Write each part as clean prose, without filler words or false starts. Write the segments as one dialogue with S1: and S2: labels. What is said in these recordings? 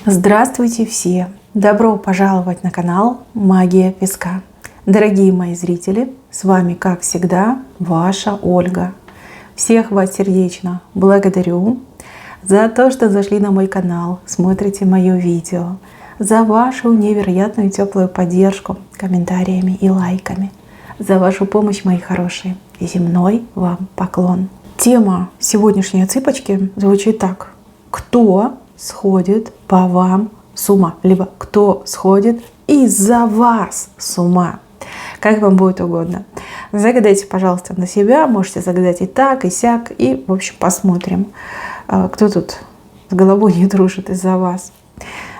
S1: Здравствуйте все! Добро пожаловать на канал Магия Песка. Дорогие мои зрители, с вами, как всегда, ваша Ольга. Всех вас сердечно благодарю за то, что зашли на мой канал, смотрите мое видео, за вашу невероятную теплую поддержку комментариями и лайками, за вашу помощь, мои хорошие. Земной вам поклон. Тема сегодняшней цыпочки звучит так. Кто сходит по вам с ума? Либо кто сходит из-за вас с ума? Как вам будет угодно. Загадайте, пожалуйста, на себя. Можете загадать и так, и сяк. И, в общем, посмотрим, кто тут с головой не дружит из-за вас.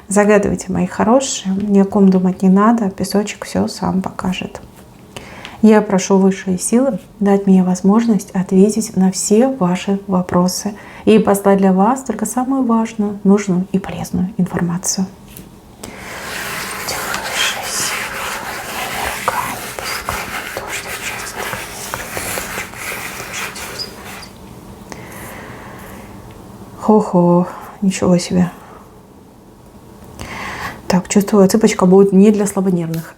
S1: Загадывайте, мои хорошие. Ни о ком думать не надо. Песочек все сам покажет. Я прошу высшие силы дать мне возможность ответить на все ваши вопросы и послать для вас только самую важную, нужную и полезную информацию. Хо-хо, ничего себе. Так, чувствую, цыпочка будет не для слабонервных.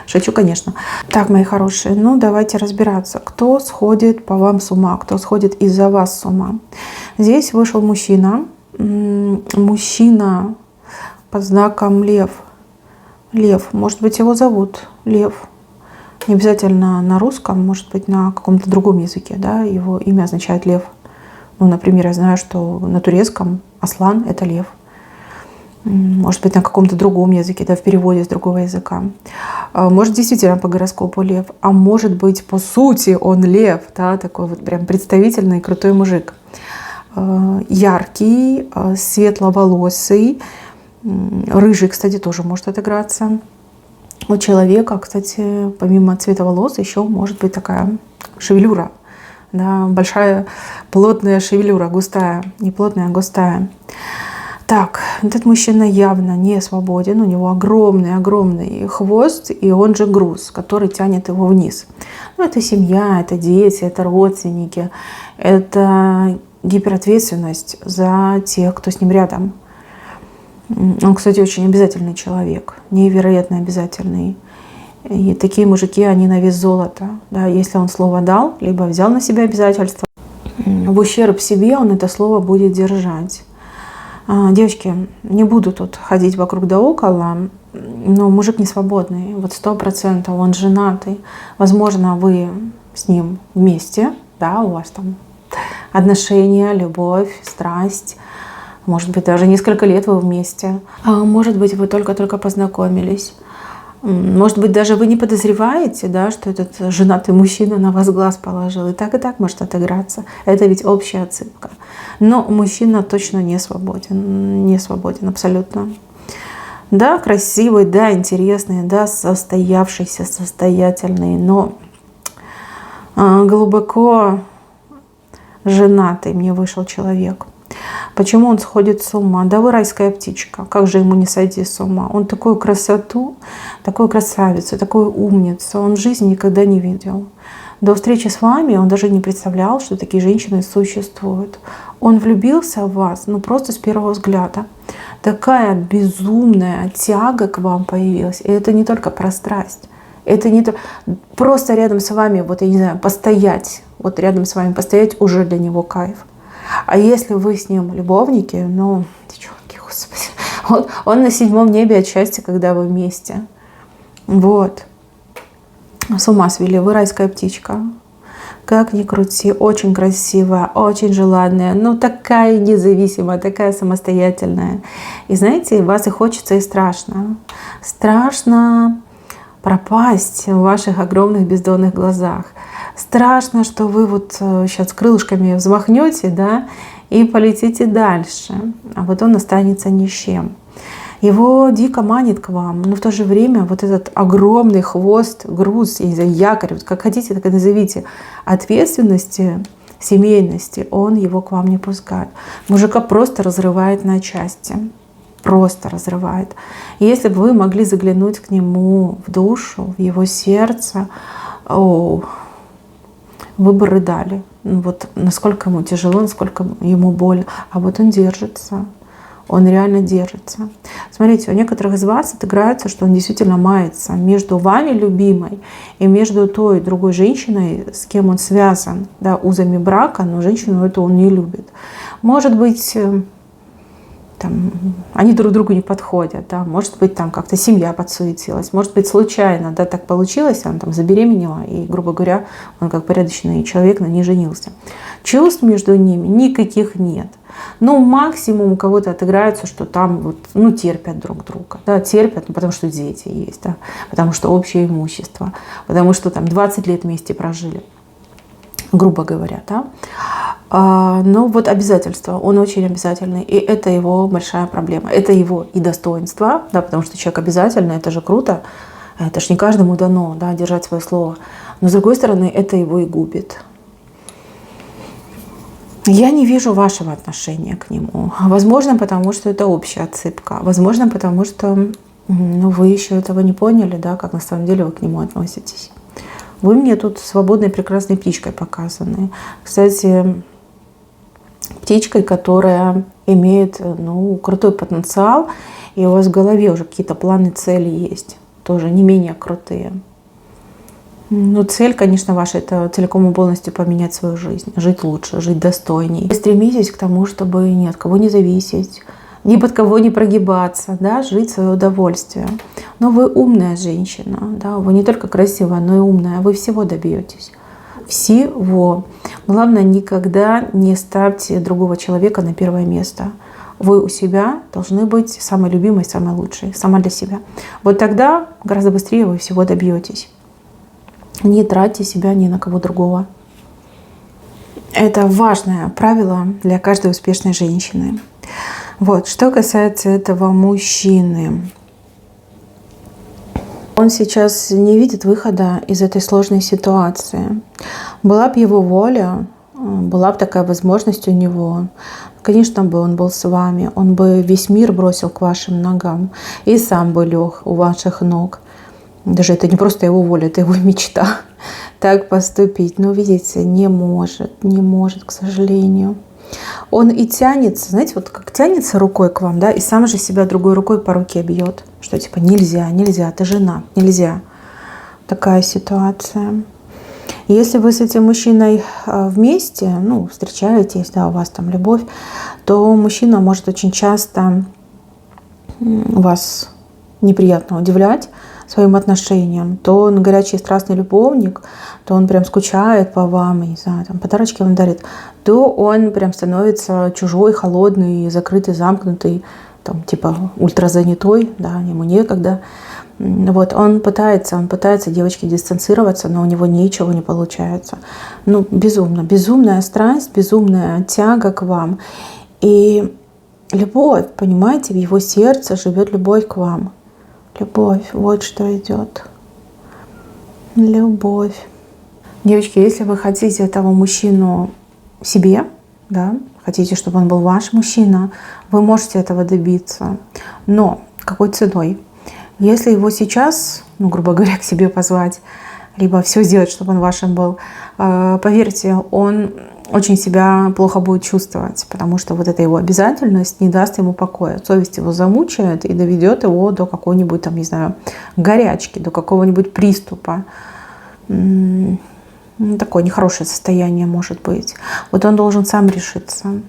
S1: Шучу, конечно. Так, мои хорошие, ну давайте разбираться, кто сходит по вам с ума, кто сходит из-за вас с ума. Здесь вышел мужчина. Мужчина под знаком Лев. Лев, может быть, его зовут Лев. Не обязательно на русском, может быть, на каком-то другом языке, да, его имя означает Лев. Ну, например, я знаю, что на турецком Аслан — это лев. Может быть, на каком-то другом языке, да, в переводе с другого языка. Может, действительно по гороскопу лев, а может быть, по сути он лев, да, такой вот прям представительный, крутой мужик. Яркий, светловолосый, рыжий, кстати, тоже может отыграться. У человека, кстати, помимо цвета волос, еще может быть такая шевелюра. Да, большая плотная шевелюра, густая, не плотная, а густая. Так, этот мужчина явно не свободен, у него огромный хвост, и он же груз, который тянет его вниз. Ну, это семья, это дети, это родственники, это гиперответственность за тех, кто с ним рядом. Он, кстати, очень обязательный человек, невероятно обязательный. И такие мужики, они на вес золота. Да, если он слово дал, либо взял на себя обязательства, в ущерб себе он это слово будет держать. Девочки, не буду тут ходить вокруг да около, но мужик не свободный, вот 100%, он женатый. Возможно, вы с ним вместе, да, у вас там отношения, любовь, страсть. Может быть, даже несколько лет вы вместе. Может быть, вы только-только познакомились. Может быть, даже вы не подозреваете, да, что этот женатый мужчина на вас глаз положил. И так может отыграться. Это ведь общая отсыпка. Но мужчина точно не свободен абсолютно. Да, красивый, да, интересный, да, состоявшийся, состоятельный, но глубоко женатый мне вышел человек. Почему он сходит с ума? Да вы райская птичка, как же ему не сойти с ума? Он такую красоту, такую красавицу, такую умницу он в жизни никогда не видел. До встречи с вами он даже не представлял, что такие женщины существуют. Он влюбился в вас, ну просто с первого взгляда. Такая безумная тяга к вам появилась. И это не только про страсть. Это не то, просто рядом с вами, вот я не знаю, постоять, вот рядом с вами постоять уже для него кайф. А если вы с ним любовники, ну, девчонки, господи, он на 7-м небе от счастья, когда вы вместе. Вот. С ума свели, вы райская птичка. Как ни крути, очень красивая, очень желанная, но такая независимая, такая самостоятельная. И знаете, вас и хочется, и страшно. Страшно пропасть в ваших огромных бездонных глазах. Страшно, что вы вот сейчас крылышками взмахнете, да, и полетите дальше, а вот он останется ни с чем. Его дико манит к вам, но в то же время вот этот огромный хвост, груз, я не знаю, якорь, вот как хотите, так и назовите, ответственности, семейности, он его к вам не пускает. Мужика просто разрывает на части. Просто разрывает. И если бы вы могли заглянуть к нему в душу, в его сердце, вы бы рыдали. Вот насколько ему тяжело, насколько ему больно. А вот он держится. Он реально держится. Смотрите, у некоторых из вас отыграется, что он действительно мается между вами, любимой, и между той и другой женщиной, с кем он связан, да, узами брака, но женщину эту он не любит. Может быть, там, они друг другу не подходят, да, может быть, там как-то семья подсуетилась, может быть, случайно, да, так получилось, она там забеременела, и, грубо говоря, он как порядочный человек на ней женился. Чувств между ними никаких нет. Ну, максимум у кого-то отыграется, что там вот, ну, терпят друг друга, да, терпят, ну, потому что дети есть, да, потому что общее имущество, потому что там 20 лет вместе прожили, грубо говоря, да. Но вот обязательства, он очень обязательный, и это его большая проблема. Это его и достоинство, да, потому что человек обязательный, это же круто, это же не каждому дано, да, держать свое слово. Но с другой стороны, это его и губит. Я не вижу вашего отношения к нему. Возможно, потому что это общая отсыпка. Возможно, потому что ну, вы еще этого не поняли, да, как на самом деле вы к нему относитесь. Вы мне тут свободной прекрасной птичкой показаны. Кстати, птичкой, которая имеет, ну, крутой потенциал, и у вас в голове уже какие-то планы, цели есть, тоже не менее крутые. Но цель, конечно, ваша, это целиком и полностью поменять свою жизнь, жить лучше, жить достойней. Вы стремитесь к тому, чтобы ни от кого не зависеть, ни под кого не прогибаться, да, жить в свое удовольствие. Но вы умная женщина, да, вы не только красивая, но и умная, вы всего добьетесь. Всего. Главное, никогда не ставьте другого человека на первое место. Вы у себя должны быть самой любимой, самой лучшей, сама для себя. Вот тогда гораздо быстрее вы всего добьетесь. Не тратьте себя ни на кого другого. Это важное правило для каждой успешной женщины. Вот. Что касается этого мужчины. Он сейчас не видит выхода из этой сложной ситуации. Была бы его воля, была бы такая возможность у него, конечно бы он был с вами, он бы весь мир бросил к вашим ногам и сам бы лег у ваших ног. Даже это не просто его воля, это его мечта так поступить. Но, видите, не может, к сожалению. Он и тянется, знаете, вот как тянется рукой к вам, да, и сам же себя другой рукой по руке бьет, что типа нельзя, ты жена, нельзя. Такая ситуация. Если вы с этим мужчиной вместе, ну, встречаетесь, да, у вас там любовь, то мужчина может очень часто вас неприятно удивлять своим отношением. То он горячий страстный любовник, то он прям скучает по вам, не знаю, там подарочки вам дарит, то он прям становится чужой, холодный, закрытый, замкнутый, там типа ультразанятой, да, ему некогда. Вот, он пытается, девочки, дистанцироваться, но у него ничего не получается. Ну, безумная страсть, безумная тяга к вам. И любовь, понимаете, в его сердце живет любовь к вам. Любовь, вот что идет. Любовь. Девочки, если вы хотите этого мужчину себе, да, хотите, чтобы он был ваш мужчина, вы можете этого добиться. Но какой ценой? Если его сейчас, ну, грубо говоря, к себе позвать, либо все сделать, чтобы он вашим был, поверьте, он очень себя плохо будет чувствовать, потому что вот эта его обязательность не даст ему покоя. Совесть его замучает и доведет его до какой-нибудь, там, не знаю, горячки, до какого-нибудь приступа. Такое нехорошее состояние может быть. Вот он должен сам решиться.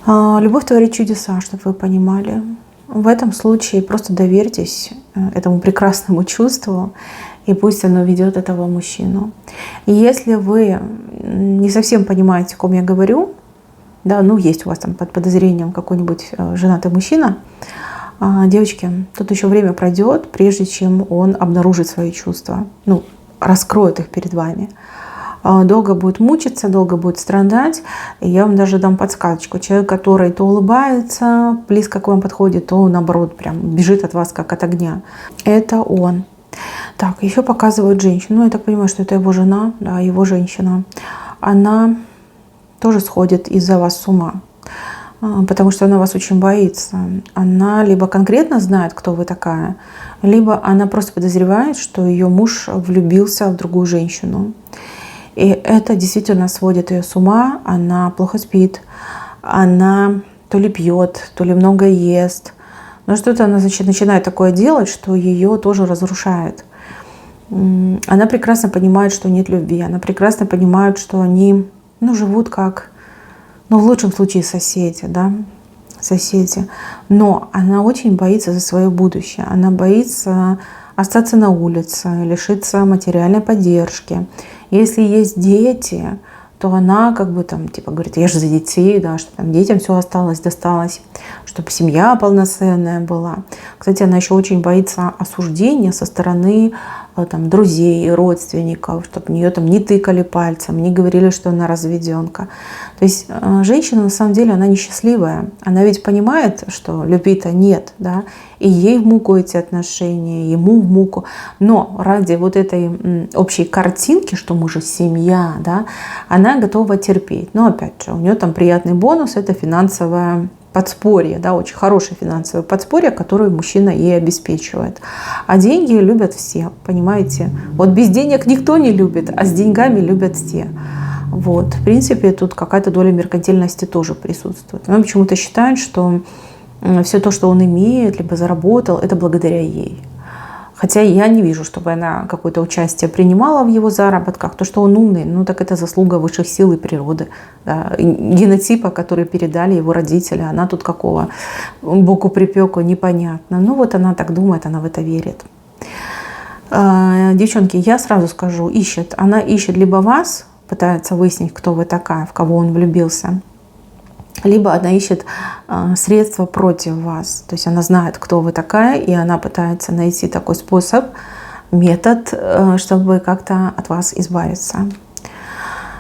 S1: Любовь творит чудеса, чтобы вы понимали. В этом случае просто доверьтесь этому прекрасному чувству, и пусть оно ведет этого мужчину. И если вы не совсем понимаете, о ком я говорю, да, ну есть у вас там под подозрением какой-нибудь женатый мужчина, девочки, тут еще время пройдет, прежде чем он обнаружит свои чувства, ну, раскроет их перед вами. Долго будет мучиться, долго будет страдать. И я вам даже дам подсказочку. Человек, который то улыбается, близко к вам подходит, то наоборот прям бежит от вас как от огня. Это он. Так, еще показывают женщину. Ну, я так понимаю, что это его жена, да, его женщина. Она тоже сходит из-за вас с ума, потому что она вас очень боится. Она либо конкретно знает, кто вы такая, либо она просто подозревает, что ее муж влюбился в другую женщину. И это действительно сводит ее с ума, она плохо спит, она то ли пьет, то ли много ест. Но что-то она, значит, начинает такое делать, что ее тоже разрушает. Она прекрасно понимает, что нет любви. Она прекрасно понимает, что они, живут как, в лучшем случае соседи, да, соседи. Но она очень боится за свое будущее. Она боится остаться на улице, лишиться материальной поддержки. Если есть дети, то она говорит, я же за детей, да, что там детям все осталось, досталось, чтобы семья полноценная была. Кстати, она еще очень боится осуждения со стороны друзей, родственников, чтобы нее не тыкали пальцем, не говорили, что она разведенка. То есть женщина, на самом деле, она несчастливая. Она ведь понимает, что любви-то нет, да, и ей в муку эти отношения, ему в муку. Но ради вот этой общей картинки, что мы же семья, да, она готова терпеть. Но опять же, у нее там приятный бонус – это финансовое подспорье, да, очень хорошее финансовое подспорье, которое мужчина ей обеспечивает. А деньги любят все, понимаете? Вот без денег никто не любит, а с деньгами любят все. Вот. В принципе, тут какая-то доля меркантильности тоже присутствует. Но почему-то считают, что все то, что он имеет, либо заработал, это благодаря ей. Хотя я не вижу, чтобы она какое-то участие принимала в его заработках. То, что он умный, так это заслуга высших сил и природы. Да. Генотипа, который передали его родители. Она тут какого боку припеку, непонятно. Вот она так думает, она в это верит. Девчонки, я сразу скажу, она ищет либо вас, пытается выяснить, кто вы такая, в кого он влюбился, либо она ищет средства против вас. То есть она знает, кто вы такая, и она пытается найти такой способ, метод, чтобы как-то от вас избавиться.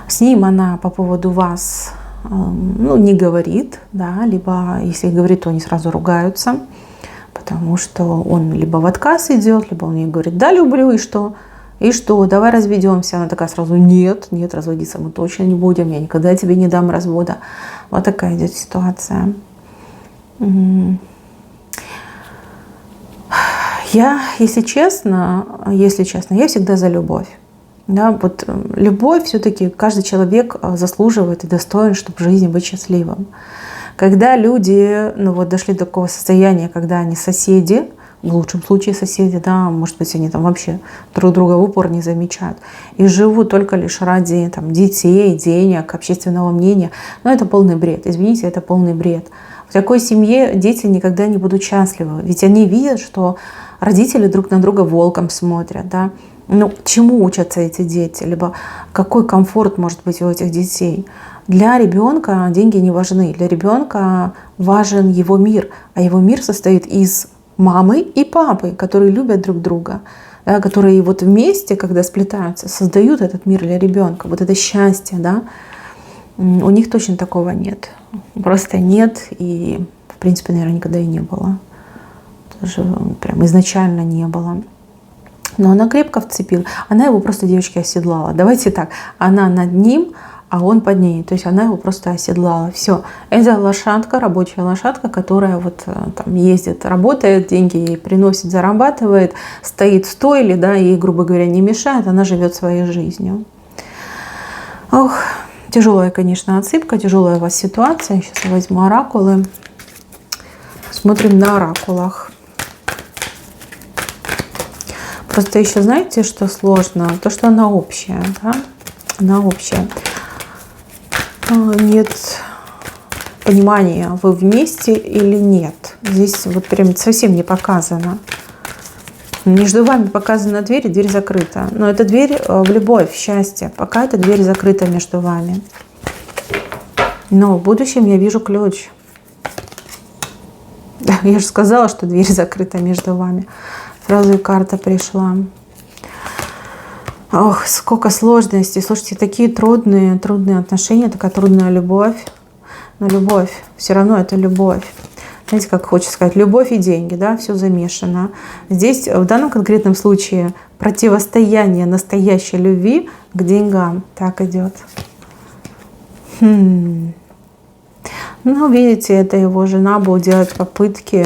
S1: С ним она по поводу вас не говорит, да, либо если говорит, то они сразу ругаются, потому что он либо в отказ идет, либо он ей говорит, да, люблю, и что? И что, давай разведемся. Она такая сразу, нет, разводиться мы точно не будем, я никогда тебе не дам развода. Вот такая идет ситуация. Я, если честно, я всегда за любовь. Да, вот любовь все-таки каждый человек заслуживает и достоин, чтобы в жизни быть счастливым. Когда люди дошли до такого состояния, когда они соседи, в лучшем случае соседи, да, может быть, они вообще друг друга в упор не замечают, и живут только лишь ради детей, денег, общественного мнения, это полный бред. Извините, это полный бред. В такой семье дети никогда не будут счастливы, ведь они видят, что родители друг на друга волком смотрят, да. Чему учатся эти дети, либо какой комфорт может быть у этих детей? Для ребенка деньги не важны, для ребенка важен его мир, а его мир состоит из мамы и папы, которые любят друг друга, да, которые вместе, когда сплетаются, создают этот мир для ребенка, это счастье, да. У них точно такого нет, просто нет, и в принципе, наверное, никогда и не было, даже прям изначально не было. Но она крепко вцепилась, она его просто, девочки, оседлала. Давайте так, она над ним, а он под ней. То есть она его просто оседлала. Все. Это лошадка, рабочая лошадка, которая ездит, работает, деньги ей приносит, зарабатывает, стоит в стойле, да, ей, грубо говоря, не мешает, она живет своей жизнью. Ох, тяжелая, конечно, отсыпка, тяжелая у вас ситуация. Сейчас я возьму оракулы. Смотрим на оракулах. Просто еще знаете, что сложно? То, что она общая, да? Она общая. Нет понимания, вы вместе или нет. Здесь прям совсем не показано. Между вами показана дверь, и дверь закрыта. Но это дверь в любовь, в счастье. Пока эта дверь закрыта между вами. Но в будущем я вижу ключ. Я же сказала, что дверь закрыта между вами. Сразу и карта пришла. Ох, сколько сложностей. Слушайте, такие трудные отношения, такая трудная любовь. Но любовь, все равно это любовь. Знаете, как хочется сказать, любовь и деньги, да, все замешано. Здесь, в данном конкретном случае, противостояние настоящей любви к деньгам. Так идет. Видите, это его жена будет делать попытки,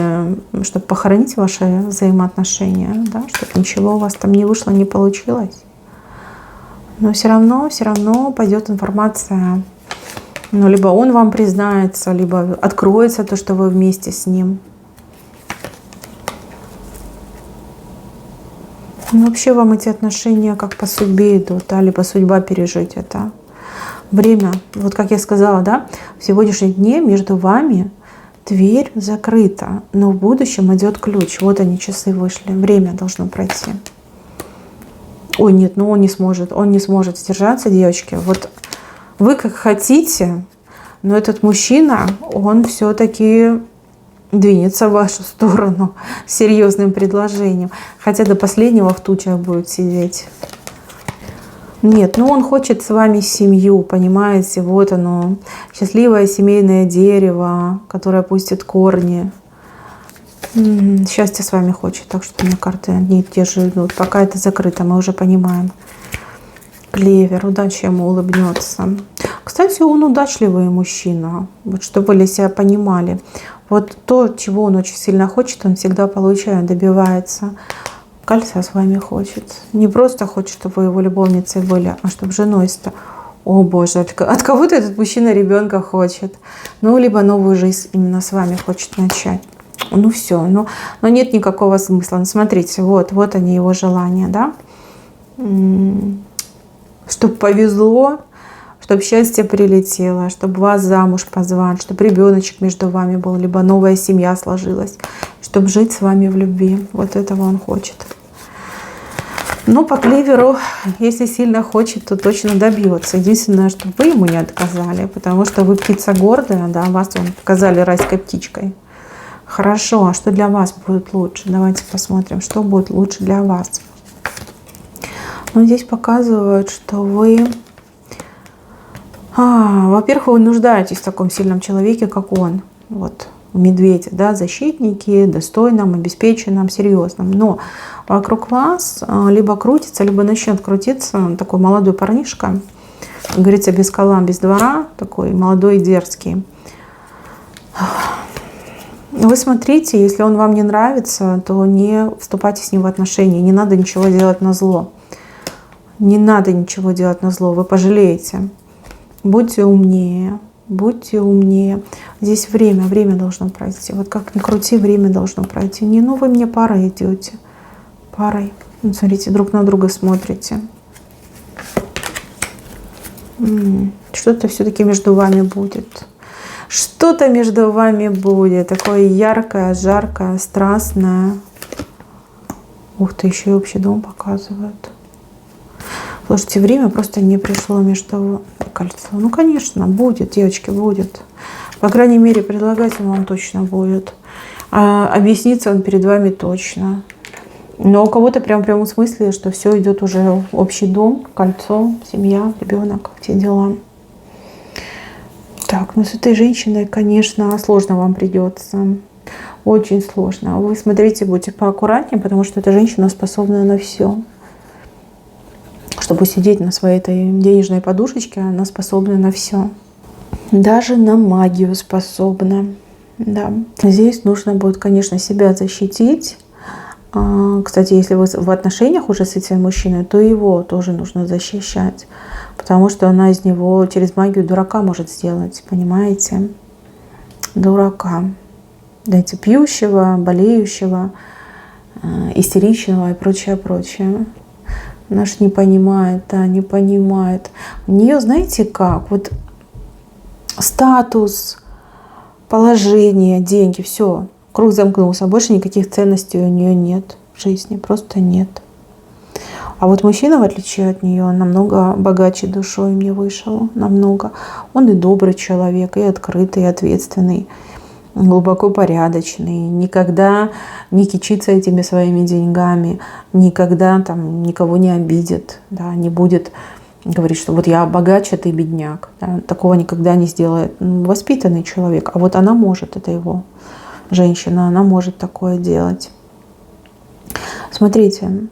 S1: чтобы похоронить ваши взаимоотношения, да, чтобы ничего у вас там не вышло, не получилось. Но все равно пойдет информация Ну, либо он вам признается, либо откроется то, что вы вместе с ним. Ну, вообще вам эти отношения как по судьбе идут, да, либо судьба пережить это. Время, вот как я сказала, да, в сегодняшнем дне между вами дверь закрыта, но в будущем идет ключ. Вот они, часы вышли, время должно пройти. Ой, нет, ну он не сможет сдержаться, девочки. Вот вы как хотите, но этот мужчина, он все-таки двинется в вашу сторону с серьезным предложением. Хотя до последнего в тучах будет сидеть. Нет, ну он хочет с вами семью, понимаете, вот оно, счастливое семейное дерево, которое пустит корни. Счастье с вами хочет, так что мне карты не те же идут. Пока это закрыто, мы уже понимаем. Клевер, удача ему улыбнется. Кстати, он удачливый мужчина, вот чтобы вы для себя понимали. Вот то, чего он очень сильно хочет, он всегда получает, добивается. Кольца с вами хочет. Не просто хочет, чтобы вы его любовницей были, а чтобы женой стали. О боже, от кого-то этот мужчина ребенка хочет. Ну, либо новую жизнь именно с вами хочет начать. Ну все, но нет никакого смысла. Ну, смотрите, вот они его желания, да. Чтобы повезло, чтобы счастье прилетело, чтобы вас замуж позвать, чтобы ребеночек между вами был, либо новая семья сложилась, чтобы жить с вами в любви. Вот этого он хочет. Но по клеверу, если сильно хочет, то точно добьется. Единственное, что вы ему не отказали, потому что вы птица гордая, да, вас он показали райской птичкой. Хорошо, а что для вас будет лучше? Давайте посмотрим, что будет лучше для вас. Но здесь показывают, что вы, во-первых, вы нуждаетесь в таком сильном человеке, как он. Вот, медведя, да, защитники, достойном, обеспеченном, серьезном. Но вокруг вас либо крутится, либо начнет крутиться такой молодой парнишка, как говорится, без кола, без двора, такой молодой и дерзкий. Вы смотрите, если он вам не нравится, то не вступайте с ним в отношения, не надо ничего делать назло. Не надо ничего делать назло, вы пожалеете. Будьте умнее. Будьте умнее. Здесь время должно пройти. Вот как ни крути, время должно пройти. Не, ну вы мне парой идете. Парой. Вот смотрите, друг на друга смотрите. Что-то все-таки между вами будет. Что-то между вами будет. Такое яркое, жаркое, страстное. Ух ты, еще и общий дом показывают. Слушайте, время просто не пришло между кольцо. Ну, конечно, будет, девочки, будет. По крайней мере, предлагать он вам точно будет. А объяснится он перед вами точно. Но у кого-то прям в прямом смысле, что все идет уже в общий дом, кольцо, семья, ребенок, все дела. Так, ну с этой женщиной, конечно, сложно вам придется. Очень сложно. Вы смотрите, будьте поаккуратнее, потому что эта женщина способна на все. Чтобы сидеть на своей этой денежной подушечке, она способна на все. Даже на магию способна. Да. Здесь нужно будет, конечно, себя защитить. Кстати, если вы в отношениях уже с этим мужчиной, то его тоже нужно защищать. Потому что она из него через магию дурака может сделать. Понимаете? Дурака. Знаете, пьющего, болеющего, истеричного и прочее, прочее. Наш не понимает, да, не понимает. У нее, знаете как, вот статус, положение, деньги, все, круг замкнулся. Больше никаких ценностей у нее нет в жизни, просто нет. А вот мужчина, в отличие от нее, намного богаче душой мне вышел, намного. Он и добрый человек, и открытый, и ответственный, глубоко порядочный, никогда не кичится этими своими деньгами, никогда там никого не обидит, да, не будет говорить, что вот я богаче, ты бедняк. Да, такого никогда не сделает. Воспитанный человек. А вот она может, это его женщина, она может такое делать. Смотрите,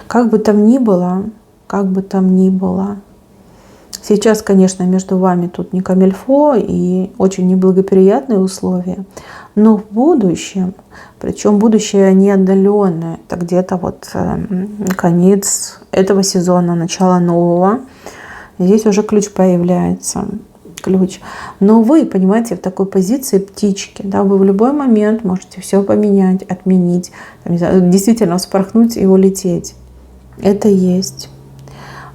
S1: как бы там ни было, сейчас, конечно, между вами тут не камильфо и очень неблагоприятные условия, но в будущем, причем будущее не отдаленное, это где-то вот конец этого сезона, начало нового, здесь уже ключ появляется. ключ. Но вы, понимаете, в такой позиции птички, да, вы в любой момент можете все поменять, отменить, там, не знаю, действительно вспорхнуть и улететь. Это есть.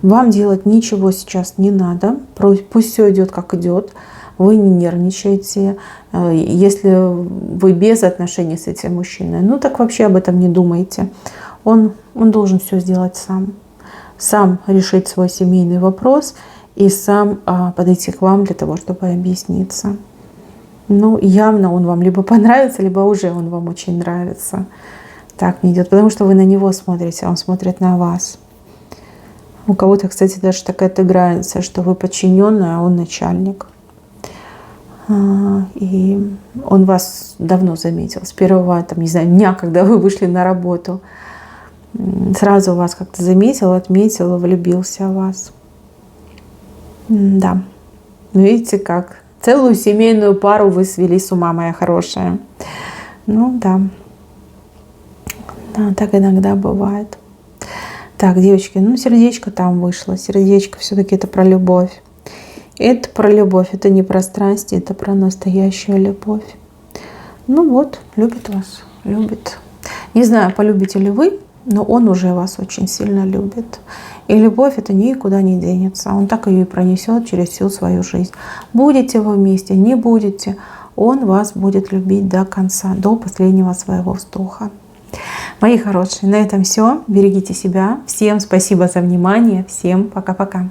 S1: Вам делать ничего сейчас не надо, пусть все идет как идет, вы не нервничаете. Если вы без отношений с этим мужчиной, ну так вообще об этом не думайте. Он должен все сделать сам решить свой семейный вопрос и сам подойти к вам для того, чтобы объясниться. Ну, явно он вам либо понравится, либо уже он вам очень нравится. Так не идет, потому что вы на него смотрите, а он смотрит на вас. У кого-то, кстати, даже такая отыграется, что вы подчиненный, а он начальник. И он вас давно заметил, с первого, там, не знаю, дня, когда вы вышли на работу. Сразу вас как-то заметил, отметил, влюбился в вас. Да. Видите как? Целую семейную пару вы свели с ума, моя хорошая. Ну да. Да, так иногда бывает. Так, девочки, ну сердечко там вышло. Сердечко все-таки это про любовь. Это про любовь, это не про страсть, это про настоящую любовь. Ну вот, любит вас, любит. Не знаю, полюбите ли вы, но он уже вас очень сильно любит. И любовь это никуда не денется. Он так ее и пронесет через всю свою жизнь. Будете вы вместе, не будете, он вас будет любить до конца, до последнего своего вздоха. Мои хорошие, на этом все. Берегите себя. Всем спасибо за внимание. Всем пока-пока.